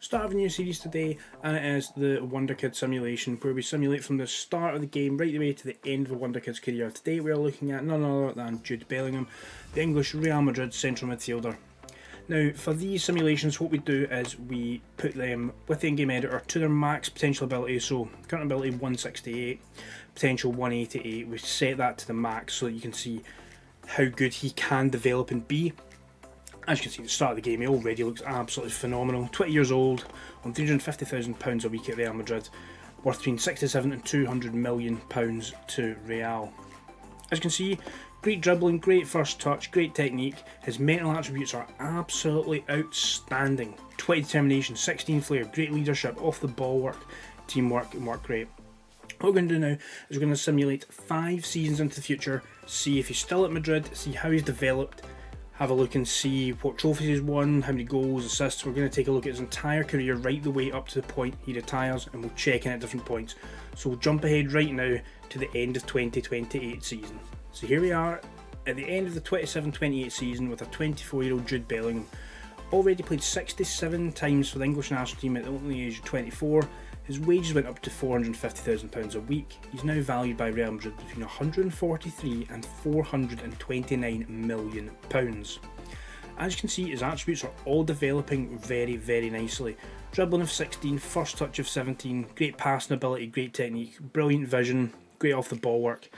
Start of a new series today, and it is the Wonderkid simulation, where we simulate from the start of the game right the way to the end of Wonderkid's career. Today we are looking at none other than Jude Bellingham, the English Real Madrid central midfielder. Now, for these simulations, what we do is we put them with the in-game editor to their max potential ability. So current ability 168, potential 188. We set that to the max so that you can see how good he can develop and be. As you can see at the start of the game, he already looks absolutely phenomenal. 20 years old, on £350,000 a week at Real Madrid, worth between 67 and £200 million to Real. As you can see, great dribbling, great first touch, great technique. His mental attributes are absolutely outstanding. 20 determination, 16 flair, great leadership, off the ball work, teamwork and work rate. What we're going to do now is we're going to simulate 5 seasons into the future, see if he's still at Madrid, see how he's developed, have a look and see what trophies he's won, how many goals, assists. We're going to take a look at his entire career right the way up to the point he retires, and we'll check in at different points. So we'll jump ahead right now to the end of 2028 season. So here we are at the end of the 27-28 season with a 24-year-old Jude Bellingham. Already played 67 times for the English national team at the only age of 24. His wages went up to £450,000 a week. He's now valued by Real Madrid between 143 and £429 million. As you can see, his attributes are all developing very, very nicely. Dribbling of 16, first touch of 17, great passing ability, great technique, brilliant vision, great off the ball work.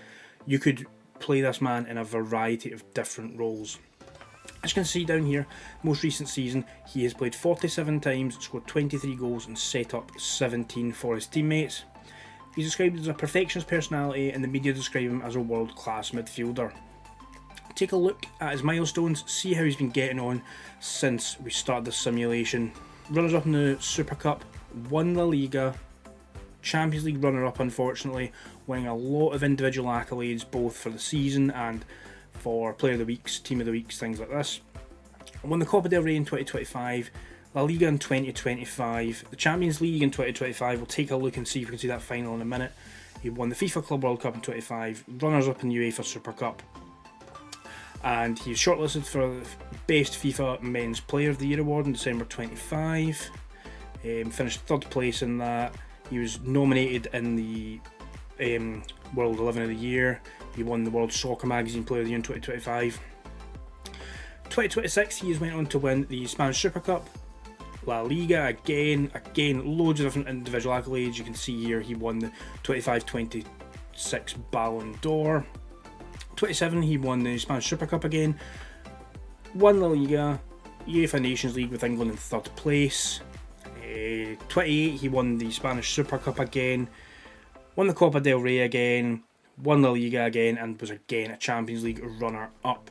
You could play this man in a variety of different roles. As you can see down here, most recent season, he has played 47 times, scored 23 goals and set up 17 for his teammates. He's described as a perfectionist personality, and the media describe him as a world-class midfielder. Take a look at his milestones, see how he's been getting on since we started this simulation. Runners-up in the Super Cup, won La Liga, Champions League runner-up unfortunately, winning a lot of individual accolades both for the season and for Player of the Weeks, Team of the Weeks, things like this. Won the Copa del Rey in 2025, La Liga in 2025, the Champions League in 2025. We'll take a look and see if we can see that final in a minute. He won the FIFA Club World Cup in 25, runners-up in the UEFA Super Cup, and he was shortlisted for the Best FIFA Men's Player of the Year award in December 25. Finished third place in that. He was nominated in the World 11 of the Year. He won the World Soccer Magazine Player of the Year in 2025. 2026 he has went on to win the Spanish Super Cup, La Liga again, loads of different individual accolades. You can see here he won the 25-26 Ballon d'Or. 27 he won the Spanish Super Cup again, won La Liga, UEFA Nations League with England in third place. 28 he won the Spanish Super Cup again, won the Copa del Rey again, won La Liga again, and was again a Champions League runner-up.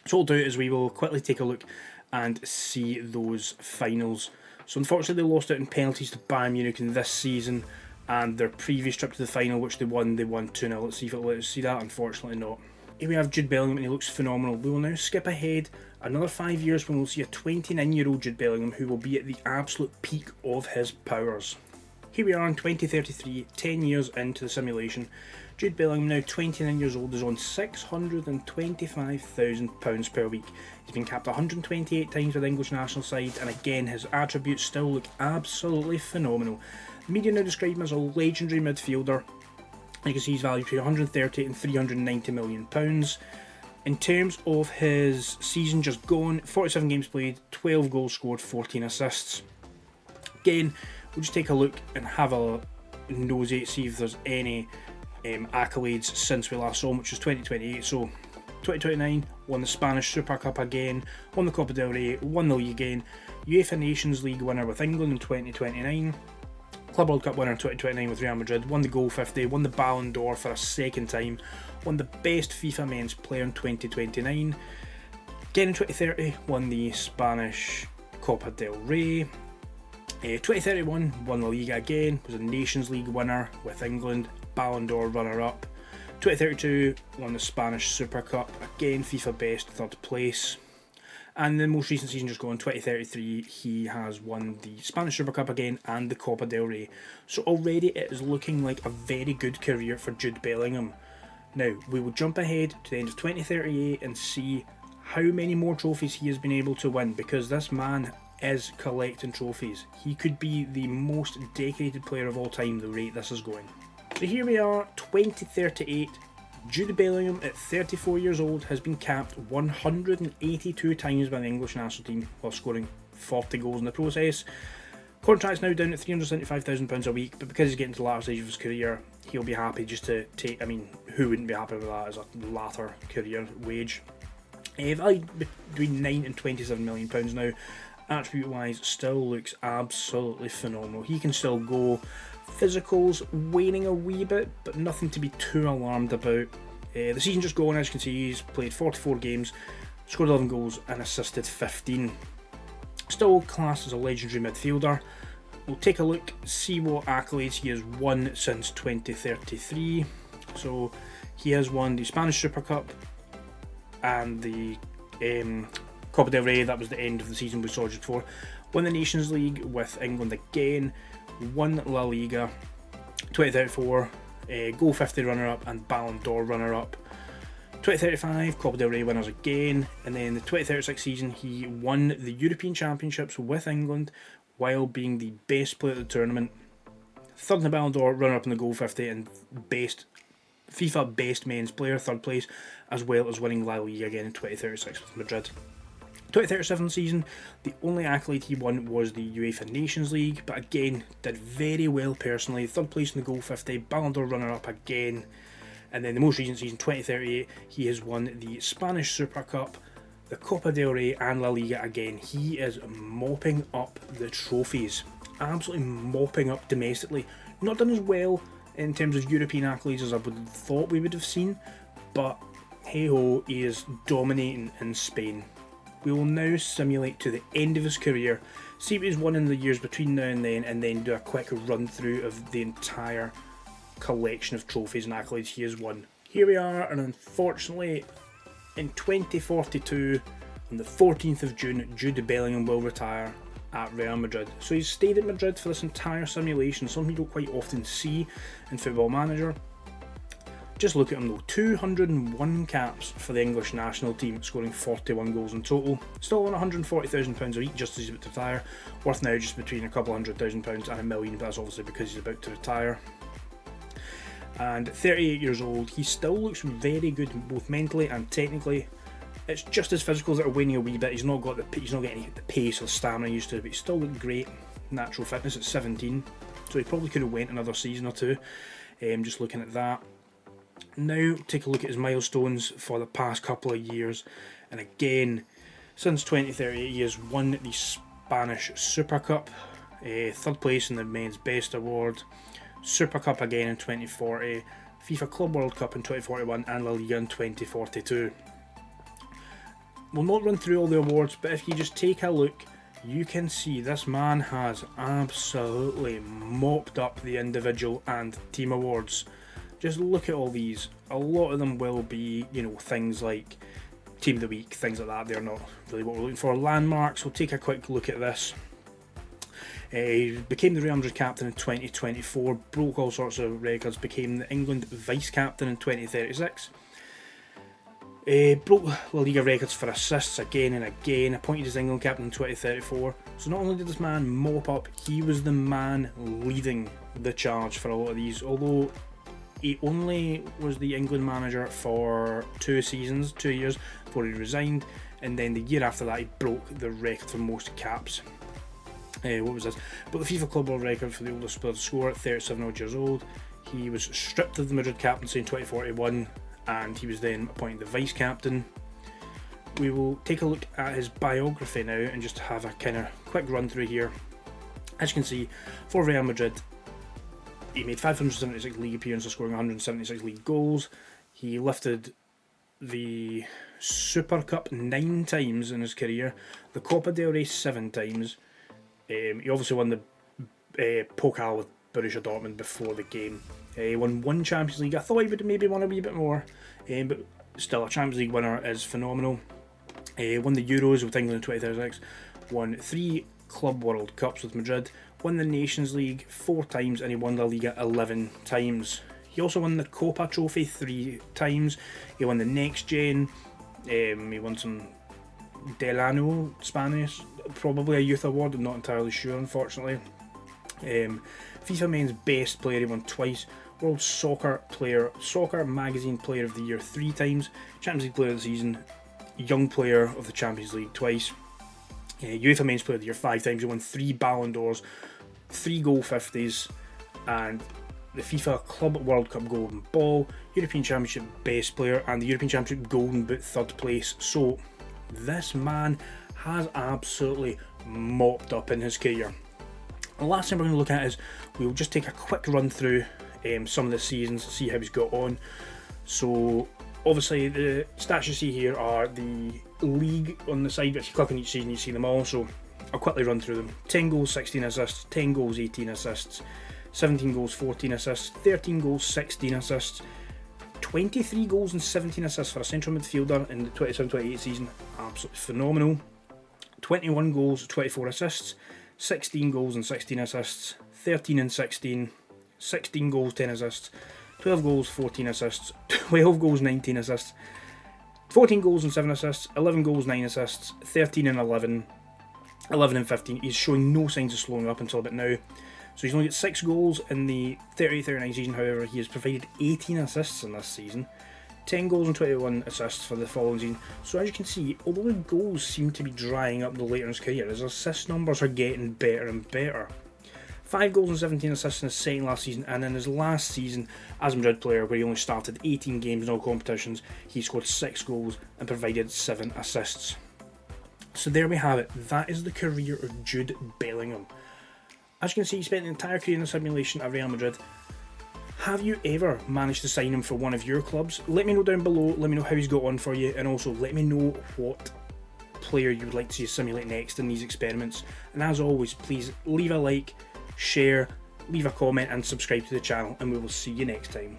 So what we'll do is we will quickly take a look and see those finals. So unfortunately they lost out in penalties to Bayern Munich in this season, and their previous trip to the final, which they won 2-0. Let's see if it'll let us see that. Unfortunately not. Here we have Jude Bellingham, and he looks phenomenal. We will now skip ahead another 5 years when we'll see a 29-year-old Jude Bellingham who will be at the absolute peak of his powers. Here we are in 2033, 10 years into the simulation. Jude Bellingham, now 29 years old, is on £625,000 per week. He's been capped 128 times with the English national side, and again his attributes still look absolutely phenomenal. The media now describe him as a legendary midfielder. You can see he's valued between 130 and £390 million. In terms of his season just gone, 47 games played, 12 goals scored, 14 assists. Again, we'll just take a look and have a nosy, see if there's any accolades since we last saw him, which was 2028. So 2029, won the Spanish Super Cup again, won the Copa del Rey, won the league again, UEFA Nations League winner with England in 2029, Club World Cup winner in 2029 with Real Madrid, won the Goal 50, won the Ballon d'Or for a second time, won the Best FIFA Men's Player in 2029, again in 2030 won the Spanish Copa del Rey, 2031 won La Liga again, was a Nations League winner with England, Ballon d'Or runner-up. 2032 won the Spanish Super Cup, again FIFA Best, third place. And the most recent season just gone, 2033, he has won the Spanish Super Cup again and the Copa del Rey. So already it is looking like a very good career for Jude Bellingham. Now, we will jump ahead to the end of 2038 and see how many more trophies he has been able to win, because this man is collecting trophies. He could be the most decorated player of all time, the rate this is going. So here we are, 2038. Jude Bellingham, at 34 years old, has been capped 182 times by the English national team while scoring 40 goals in the process. Contract's now down at £375,000 a week, but because he's getting to the latter stage of his career, he'll be happy just to take, I mean, who wouldn't be happy with that as a latter career wage? Valued between £9 and £27 million now. Attribute wise, still looks absolutely phenomenal. He can still go. Physicals waning a wee bit, but nothing to be too alarmed about. The season just going, as you can see, he's played 44 games, scored 11 goals and assisted 15. Still classed as a legendary midfielder. We'll take a look, see what accolades he has won since 2033. So he has won the Spanish Super Cup and the Copa del Rey. That was the end of the season we saw just before. Won the Nations League with England again. Won La Liga. 2034 Goal 50 runner-up and Ballon d'Or runner-up. 2035 Copa del Rey winners again, and then the 2036 season he won the European Championships with England while being the best player at the tournament. Third in the Ballon d'Or, runner-up in the Goal 50, and FIFA Best Men's Player, third place, as well as winning La Liga again in 2036 with Madrid. 2037 season, the only accolade he won was the UEFA Nations League, but again, did very well personally. Third place in the Goal 50, Ballon d'Or runner-up again. And then the most recent season, 2038, he has won the Spanish Super Cup, the Copa del Rey and La Liga again. He is mopping up the trophies, absolutely mopping up domestically. Not done as well in terms of European accolades as I would have thought we would have seen, but hey ho, he is dominating in Spain. We will now simulate to the end of his career, see what he's won in the years between now and then do a quick run through of the entire collection of trophies and accolades he has won. Here we are, and unfortunately in 2042 on the 14th of June Jude Bellingham will retire at Real Madrid. So he's stayed at Madrid for this entire simulation, something you don't quite often see in Football Manager. Just look at him though, 201 caps for the English national team, scoring 41 goals in total. Still on £140,000 a week just as he's about to retire, worth now just between a couple £100,000 and £1 million, but that's obviously because he's about to retire. And 38 years old, he still looks very good both mentally and technically. It's just his physicals that are waning a wee bit. He's not getting the pace or stamina he used to, but he still looked great. Natural fitness at 17, so he probably could have went another season or two. Just looking at that. Now take a look at his milestones for the past couple of years, and again, since 2038 he has won the Spanish Super Cup, third place in the Men's Best Award, Super Cup again in 2040, FIFA Club World Cup in 2041 and La Liga in 2042. We'll not run through all the awards, but if you just take a look, you can see this man has absolutely mopped up the individual and team awards. Just look at all these. A lot of them will be, things like Team of the Week, things like that. They're not really what we're looking for. Landmarks, we'll take a quick look at this. He became the Real Madrid captain in 2024, broke all sorts of records, became the England vice captain in 2036. Broke La Liga records for assists again and again, appointed as England captain in 2034. So not only did this man mop up, he was the man leading the charge for a lot of these, although he only was the England manager for 2 years before he resigned, and then the year after that he broke the record for most caps. What was this? But the FIFA Club World record for the oldest player to score at 37 odd years old. He was stripped of the Madrid captaincy in 2041, and he was then appointed the vice captain. We will take a look at his biography now and just have a kind of quick run through here. As you can see, for Real Madrid, he made 576 league appearances, scoring 176 league goals. He lifted the Super Cup 9 times in his career, the Copa del Rey 7 times. He obviously won the Pokal with Borussia Dortmund before the game. He won 1 Champions League. I thought he would have maybe won a wee bit more, but still a Champions League winner is phenomenal. Won the Euros with England in 2036, won 3 Club World Cups with Madrid, won the Nations League 4 times, and he won La Liga 11 times. He also won the Copa Trophy 3 times. He won the Next Gen. He won some Delano Spanish probably a youth award, I'm not entirely sure, unfortunately. FIFA Men's Best Player he won twice, World Soccer Magazine Player of the Year 3 times, Champions League Player of the Season, Young Player of the Champions League twice, UEFA Men's Player of the Year 5 times. He won 3 Ballon d'Ors, 3 goal 50s, and the FIFA Club World Cup Golden Ball, European Championship Best Player, and the European Championship Golden Boot 3rd place. So this man has absolutely mopped up in his career. The last thing we're going to look at is we'll just take a quick run through some of the seasons, see how he's got on. So obviously the stats you see here are the league on the side, but if you click on each season you see them all, so I'll quickly run through them. 10 goals, 16 assists, 10 goals, 18 assists, 17 goals, 14 assists, 13 goals, 16 assists, 23 goals and 17 assists for a central midfielder in the 27-28 season, absolutely phenomenal. 21 goals, 24 assists, 16 goals and 16 assists, 13 and 16, 16 goals, 10 assists, 12 goals, 14 assists, 12 goals, 19 assists, 14 goals and 7 assists, 11 goals, 9 assists, 13 and 11, 11 and 15. He's showing no signs of slowing up until about now. So he's only got 6 goals in the 38-39 season, however he has provided 18 assists in this season, 10 goals and 21 assists for the following season. So as you can see, although his goals seem to be drying up the later in his career, his assist numbers are getting better and better. 5 goals and 17 assists in his second last season, and in his last season as a Madrid player, where he only started 18 games in all competitions, he scored 6 goals and provided 7 assists. So there we have it, that is the career of Jude Bellingham. As you can see, he spent the entire career in the simulation at Real Madrid. Have you ever managed to sign him for one of your clubs? Let me know down below, let me know how he's got on for you, and also let me know what player you would like to see simulate next in these experiments. And as always, please leave a like, share, leave a comment and subscribe to the channel, and we will see you next time.